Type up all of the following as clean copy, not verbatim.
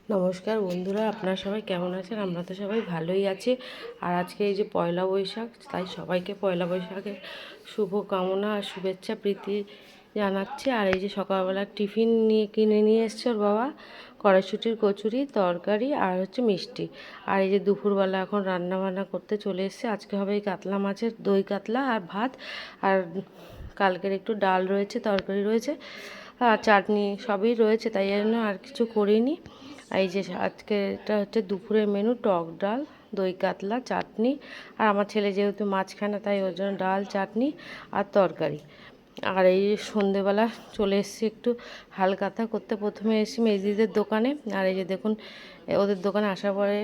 নমস্কার বন্ধুরা, আপনারা সবাই কেমন আছেন? আমরা তো সবাই ভালোই আছি। আর আজকে এই যে পয়লা বৈশাখ, তাই সবাইকে পয়লা বৈশাখের শুভ কামনা আর শুভেচ্ছা প্রীতি জানাচ্ছি। আর এই যে সকালবেলা টিফিন কিনে নিয়ে এসছে ওর বাবা, কড়াইশুঁটির কচুরি, তরকারি আর হচ্ছে মিষ্টি। আর এই যে দুপুরবেলা এখন রান্না বান্না করতে চলে এসছে। আজকে হবে এই কাতলা মাছের দই কাতলা আর ভাত, আর কালকের একটু ডাল রয়েছে, তরকারি রয়েছে আর চাটনি সবই রয়েছে, তাই জন্য আর কিছু করিনি। এই যে আজকে এটা হচ্ছে দুপুরের মেনু, টক ডাল, দই কাতলা, চাটনি। আর আমার ছেলে যেহেতু মাছ খায় না, তাই ওর জন্য ডাল, চাটনি আর তরকারি। আর এই সন্ধেবেলা চলে এসেছি একটু হালখাতা করতে। প্রথমে এসেছি মেজদিদের দোকানে। আর এই যে দেখুন, ওদের দোকানে আসার পরে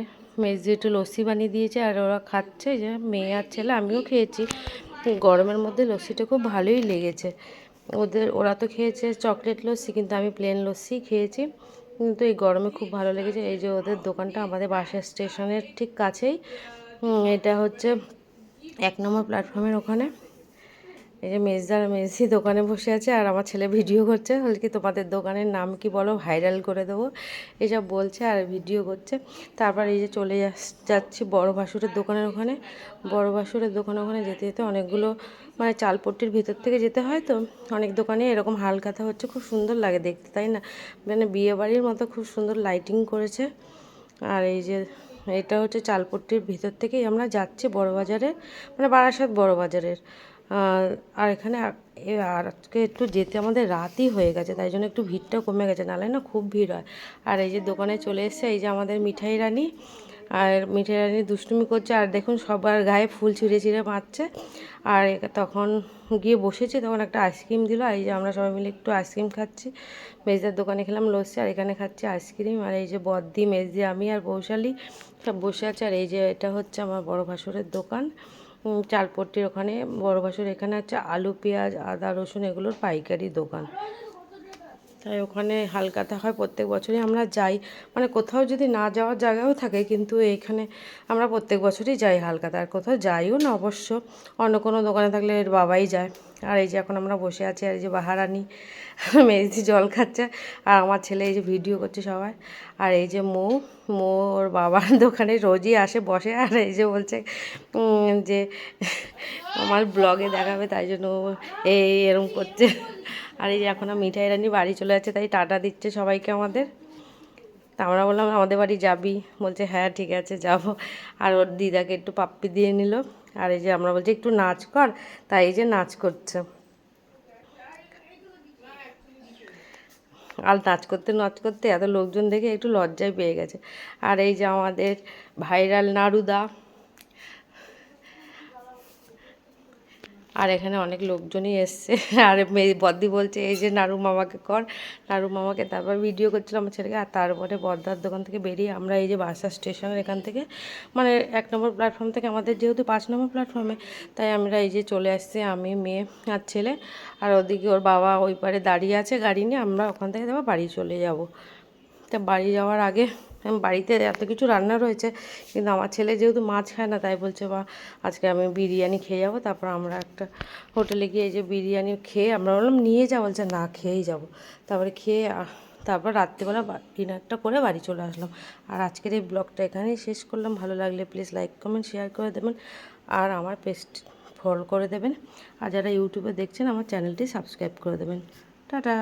মেজদি একটু লস্যি বানিয়ে দিয়েছে আর ওরা খাচ্ছে, যে মেয়ে আর ছেলে, আমিও খেয়েছি। গরমের মধ্যে লস্যিটা খুব ভালোই লেগেছে ওরা তো খেয়েছে চকলেট লস্যি, কিন্তু আমি প্লেন লস্যি খেয়েছি। কিন্তু এই গরমে খুব ভালো লেগেছে। এই যে ওদের দোকানটা আমাদের বাস স্টেশনের ঠিক কাছেই, এটা হচ্ছে 1 নম্বর প্ল্যাটফর্মের ওখানে। এই যে মেজদি দোকানে বসে আছে আর আমার ছেলে ভিডিও করছে, বলে কি তোমাদের দোকানের নাম কি বলো, ভাইরাল করে দেবো, এসব বলছে আর ভিডিও করছে। তারপর এই যে চলে যাচ্ছি বড় ভাসুরের দোকানের ওখানে। বড় ভাসুরের দোকানের ওখানে যেতে যেতে অনেকগুলো মানে চালপট্টির ভিতর থেকে যেতে হয়, তো অনেক দোকানে এরকম হালখাতা হচ্ছে, খুব সুন্দর লাগে দেখতে, তাই না? মানে বিয়ে বাড়ির মতো খুব সুন্দর লাইটিং করেছে। আর এই যে এটা হচ্ছে চালপট্টির ভিতর থেকেই আমরা যাচ্ছি বড় বাজারে, মানে বারাসাত বড় বাজারের। আর এখানে আর আজকে একটু যেতে আমাদের রাতই হয়ে গেছে, তাই জন্য একটু ভিড়টাও কমে গেছে, নাহলে না খুব ভিড় হয়। আর এই যে দোকানে চলে এসছে এই যে আমাদের মিঠাই রানী, আর মিঠাই রানী দুষ্টুমি করছে। আর দেখুন সবার গায়ে ফুল ছিঁড়ে ছিঁড়ে মারছে। আর তখন গিয়ে বসেছি, তখন একটা আইসক্রিম দিল। আর এই যে আমরা সবাই মিলে একটু আইসক্রিম খাচ্ছি। মেজদার দোকানে খেলাম লস্যি, আর এখানে খাচ্ছি আইসক্রিম। আর এই যে বদ্দি, মেজদি, আমি আর বৌশালী সব বসে আছে। আর এই যে এটা হচ্ছে আমার বড় ভাসুরের দোকান, চালপট্টির ওখানে। বড় ভাসুর এখানে হচ্ছে আলু, পেঁয়াজ, আদা, রসুন এগুলোর পাইকারি দোকান। তাই ওখানে হালখাতা হয় প্রত্যেক বছরই আমরা যাই। মানে কোথাও যদি না যাওয়ার জায়গাও থাকে, কিন্তু এইখানে আমরা প্রত্যেক বছরই যাই হালখাতা। আর কোথাও যাইও না অবশ্য, অন্য কোনো দোকানে থাকলে এর বাবাই যায়। আর এই যে এখন আমরা বসে আছি, আর এই যে বাহারানি মেজদি জল খাচ্ছে, আর আমার ছেলে এই যে ভিডিও করছে সবাই। আর এই যে মৌ ওর বাবার দোকানে রোজই আসে বসে। আর এই যে বলছে যে আমার ব্লগে দেখাবে, তাই জন্য এরম করছে। আর এই যে এখন মিঠাই রানী বাড়ি চলে যাচ্ছে, তাই টাটা দিচ্ছে সবাইকে আমাদের। তা আমরা বললাম আমাদের বাড়ি যাবি, বলছে হ্যাঁ ঠিক আছে যাব। আর ওর দিদাকে একটু পাপ্পি দিয়ে নিল। আর এই যে আমরা বলছি একটু নাচ কর, তাই এই যে নাচ করছে। আর নাচ করতে এত লোকজন দেখে একটু লজ্জায় পেয়ে গেছে। আর এই যে আমাদের ভাইরাল নাড়ুদা। আর এখানে অনেক লোকজনই এসছে। আর বদ্দি বলছে এই যে নাড়ু মামাকে কর, নাড়ু মামাকে। তারপর ভিডিও করছিল আমার ছেলেকে। আর তারপরে বদ্দার দোকান থেকে বেরিয়ে আমরা এই যে বাসা স্টেশনের এখান থেকে, মানে 1 নম্বর প্ল্যাটফর্ম থেকে, আমাদের যেহেতু 5 নম্বর প্ল্যাটফর্মে, তাই আমরা এই যে চলে আসছি, আমি, মেয়ে আর ছেলে। আর ওদিকে ওর বাবা ওই পারে দাঁড়িয়ে আছে গাড়ি নিয়ে, আমরা ওখান থেকে তারপর বাড়ি চলে যাব। তা বাড়ি যাওয়ার আগে বাড়িতে এত কিছু রান্না রয়েছে, কিন্তু আমার ছেলে যেহেতু মাছ খায় না, তাই বলছে বা আজকে আমি বিরিয়ানি খেয়ে যাবো। তারপর আমরা একটা হোটেলে গিয়ে এই যে বিরিয়ানি খেয়ে, আমরা বললাম নিয়ে যাবো, বলছে না খেয়েই যাবো। তারপরে খেয়ে তারপর রাত্রিবেলা ডিনারটা করে বাড়ি চলে আসলাম। আর আজকের এই ব্লগটা এখানেই শেষ করলাম। ভালো লাগলে প্লিজ লাইক, কমেন্ট, শেয়ার করে দেবেন। আর আমার পেজ ফলো করে দেবেন। আর যারা ইউটিউবে দেখছেন, আমার চ্যানেলটি সাবস্ক্রাইব করে দেবেন। টাটা।